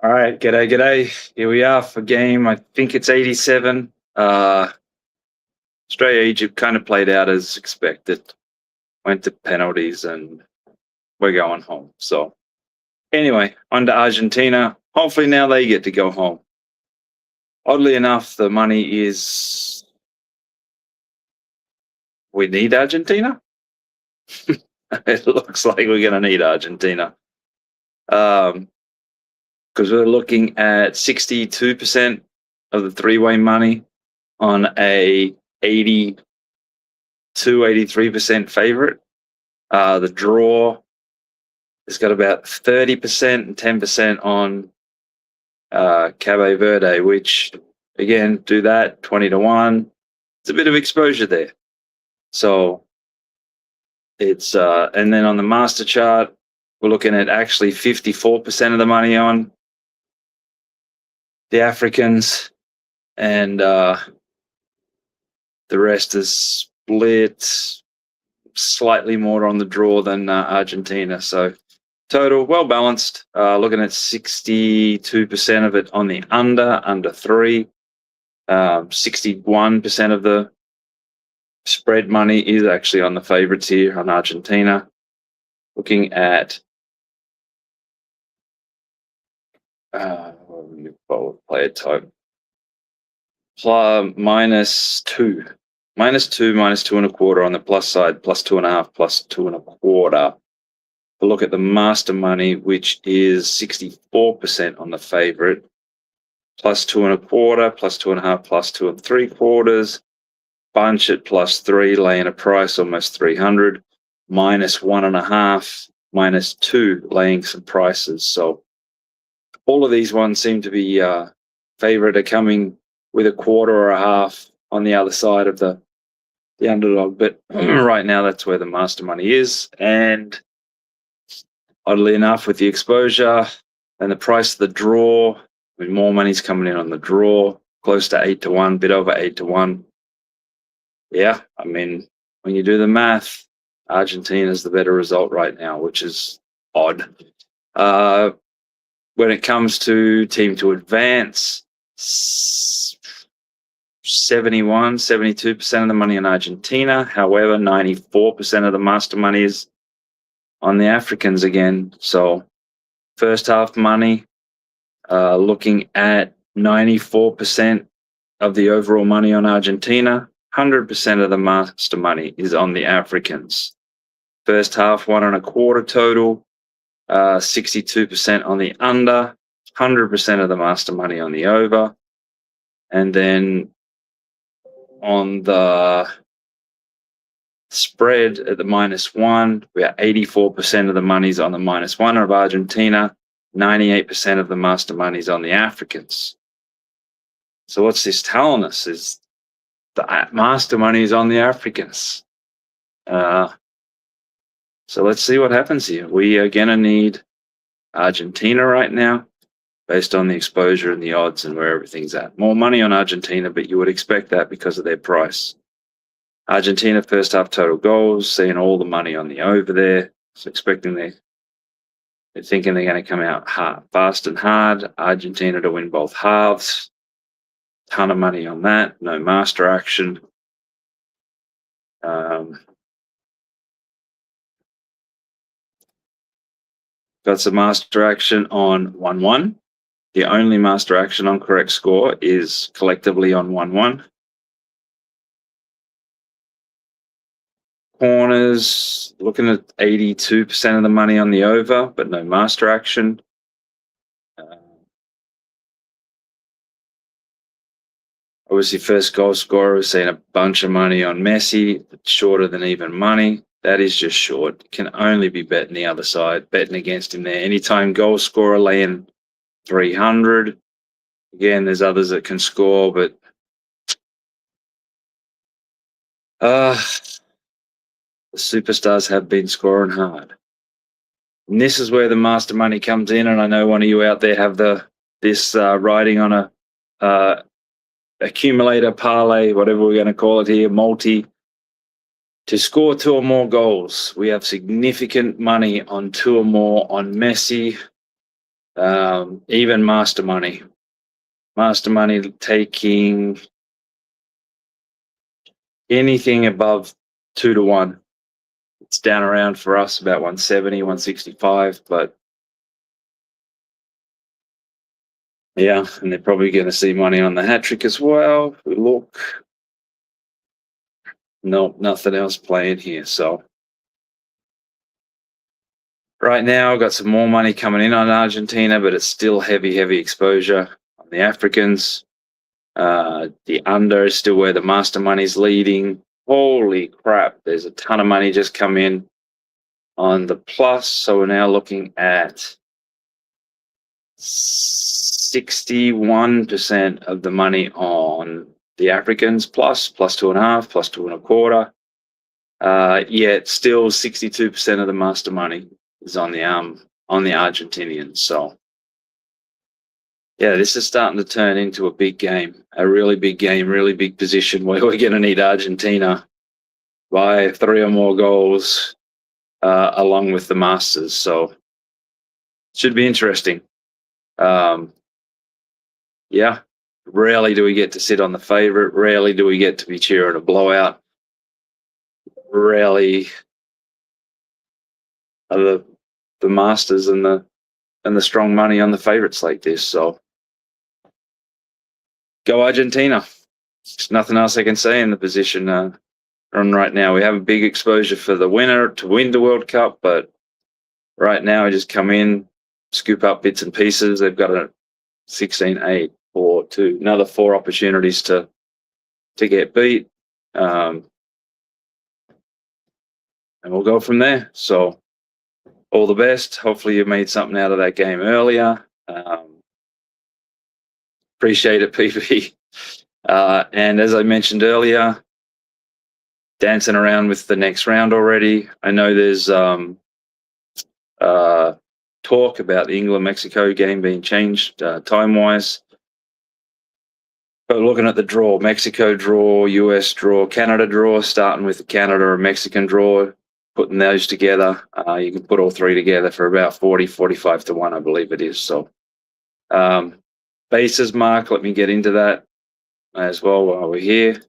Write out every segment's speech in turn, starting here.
All right, g'day. Here we are for game. I think it's 87. Australia Egypt kind of played out as expected. Went to penalties and we're going home. So anyway, on to Argentina. Hopefully now they get to go home. Oddly enough, the money is we need Argentina. It looks like we're going to need Argentina. Because we're looking at 62% of the three-way money on a 83% favorite. The draw has got about 30% and 10% on Cabo Verde, which again, do that 20-1. It's a bit of exposure there. So it's and then on the master chart, we're looking at actually 54% of the money on the Africans, and the rest is split slightly more on the draw than Argentina. So total well balanced. Looking at 62% of it on the under 3. 61% of the spread money is actually on the favorites here on Argentina. Looking at player type. -2, -2.25 on the plus side, +2.5, +2.25. We'll look at the master money, which is 64% on the favorite, +2.25, +2.5, +2.75. Bunch at +3, laying a price almost 300, -1.5, -2, laying some prices. So all of these ones seem to be favorite are coming with a quarter or a half on the other side of the underdog. But right now, that's where the master money is. And oddly enough, with the exposure and the price of the draw, with more money's coming in on the draw, close to 8-1, bit over 8-1. Yeah, I mean, when you do the math, Argentina's the better result right now, which is odd. When it comes to team to advance, 72% of the money on Argentina. However, 94% of the master money is on the Africans again. So first half money, looking at 94% of the overall money on Argentina. 100% of the master money is on the Africans. First half, 1.25 total. 62% on the under, 100% of the master money on the over. And then on the spread at the -1, we are 84% of the money's on the -1 of Argentina, 98% of the master money's on the Africans. So what's this telling us is the master money is on the Africans. So let's see what happens here. We are going to need Argentina right now, based on the exposure and the odds and where everything's at. More money on Argentina, but you would expect that because of their price. Argentina first half total goals, seeing all the money on the over there. So expecting they're thinking they're going to come out hard, fast and hard. Argentina to win both halves. Ton of money on that. No master action. Got some master action on 1-1. The only master action on correct score is collectively on 1-1. Corners, looking at 82% of the money on the over, but no master action. Obviously, first goal scorer, we're seeing a bunch of money on Messi, shorter than even money. That is just short. Can only be betting the other side, betting against him there. Anytime goal scorer, laying 300. Again, there's others that can score, but the superstars have been scoring hard. And this is where the master money comes in, and I know one of you out there have this riding on a accumulator, parlay, whatever we're going to call it here, multi. To score 2 or more goals, we have significant money on 2 or more on Messi, Even master money. Master money taking anything above 2-1. It's down around for us about 170, 165, but yeah, and they're probably going to see money on the hat trick as well. We look. Nope, nothing else playing here. So right now, I've got some more money coming in on Argentina, but it's still heavy exposure on the Africans. The under is still where the master money's leading. Holy crap, there's a ton of money just come in on the plus. So we're now looking at 61% of the money on the Africans plus 2.5, plus 2.25. Yet still 62% of the master money is on the Argentinians. So yeah, this is starting to turn into a big game, a really big game, really big position where we're going to need Argentina by 3 or more goals along with the Masters. So it should be interesting. Yeah, rarely do we get to sit on the favorite. Rarely do we get to be cheering a blowout. Rarely are the Masters and the strong money on the favorites like this. So go Argentina. There's nothing else I can say in the position on right now. We have a big exposure for the winner to win the World Cup, but right now I just come in, scoop up bits and pieces. They've got a 16-8 or another 4 opportunities to get beat. And we'll go from there. So all the best. Hopefully you made something out of that game earlier. Appreciate it, PP. And as I mentioned earlier, dancing around with the next round already. I know there's talk about the England-Mexico game being changed time-wise. But looking at the draw, Mexico draw, US draw, Canada draw, starting with the Canada or Mexican draw, putting those together, you can put all 3 together for about 40, 45 to 1, I believe it is. So bases mark, let me get into that as well while we're here.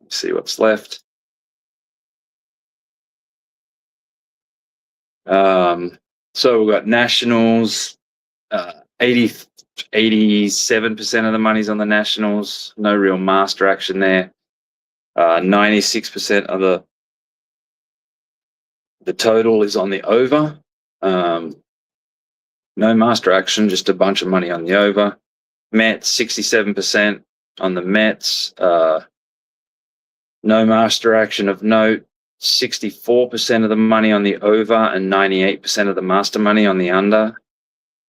Let's see what's left. So we've got Nationals, 87% of the money's on the Nationals. No real master action there. 96% of the total is on the over. No master action, just a bunch of money on the over. Mets, 67% on the Mets. No master action of note. 64% of the money on the over and 98% of the master money on the under.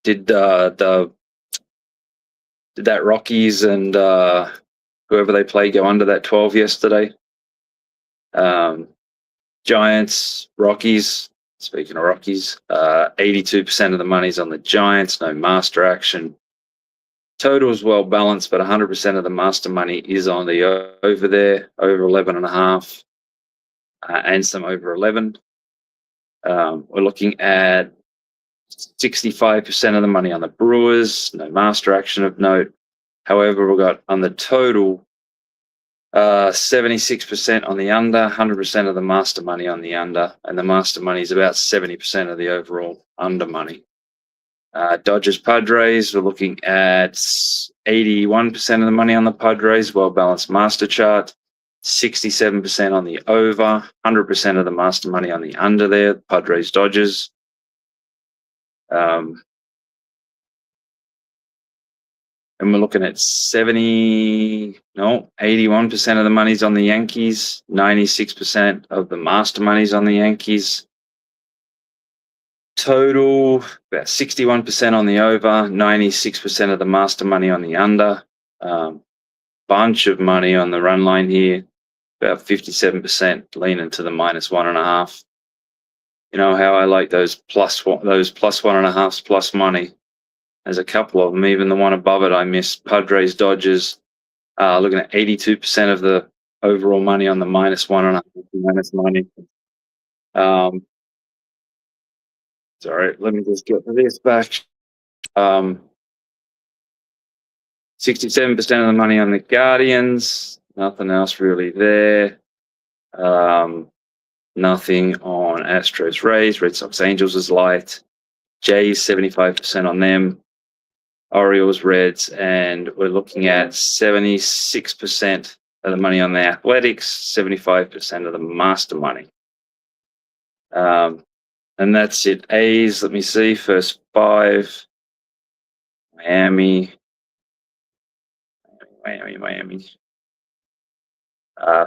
Did that Rockies and whoever they play go under that 12 yesterday? Giants, Rockies. Speaking of Rockies, 82% of the money's on the Giants. No master action. Total is well balanced, but 100% of the master money is on the over there, over 11.5, and some over 11. We're looking at 65% of the money on the Brewers. No master action of note. However, we've got on the total 76% on the under, 100% of the master money on the under, and the master money is about 70% of the overall under money. Dodgers Padres, we're looking at 81% of the money on the Padres, well balanced master chart, 67% on the over, 100% of the master money on the under there, Padres Dodgers. And we're looking at 81% of the money's on the Yankees, 96% of the master money's on the Yankees. Total, about 61% on the over, 96% of the master money on the under. Bunch of money on the run line here, about 57% leaning to the -1.5. You know how I like those +1.5s plus money. There's a couple of them, even the one above it I missed. Padres, Dodgers, looking at 82% of the overall money on the -1.5 minus money. Sorry, let me just get this back. 67% of the money on the Guardians. Nothing else really there. Nothing on Astros Rays. Red Sox Angels is light. Jays 75% on them. Orioles Reds, and we're looking at 76% of the money on the Athletics, 75% of the master money. And that's it. A's, let me see, first 5. Miami.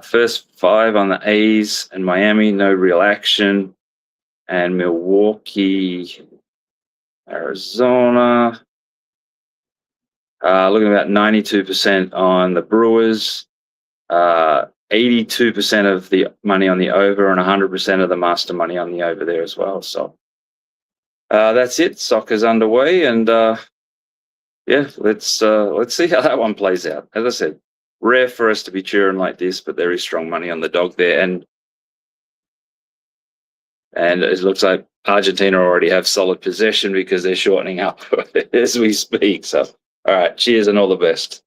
First 5 on the A's and Miami, no real action. And Milwaukee, Arizona. Looking about 92% on the Brewers, 82% of the money on the over, and 100% of the master money on the over there as well. So that's it. Soccer's underway, and yeah, let's see how that one plays out. As I said, rare for us to be cheering like this, but there is strong money on the dog there, and it looks like Argentina already have solid possession because they're shortening up as we speak. So, all right, cheers and all the best.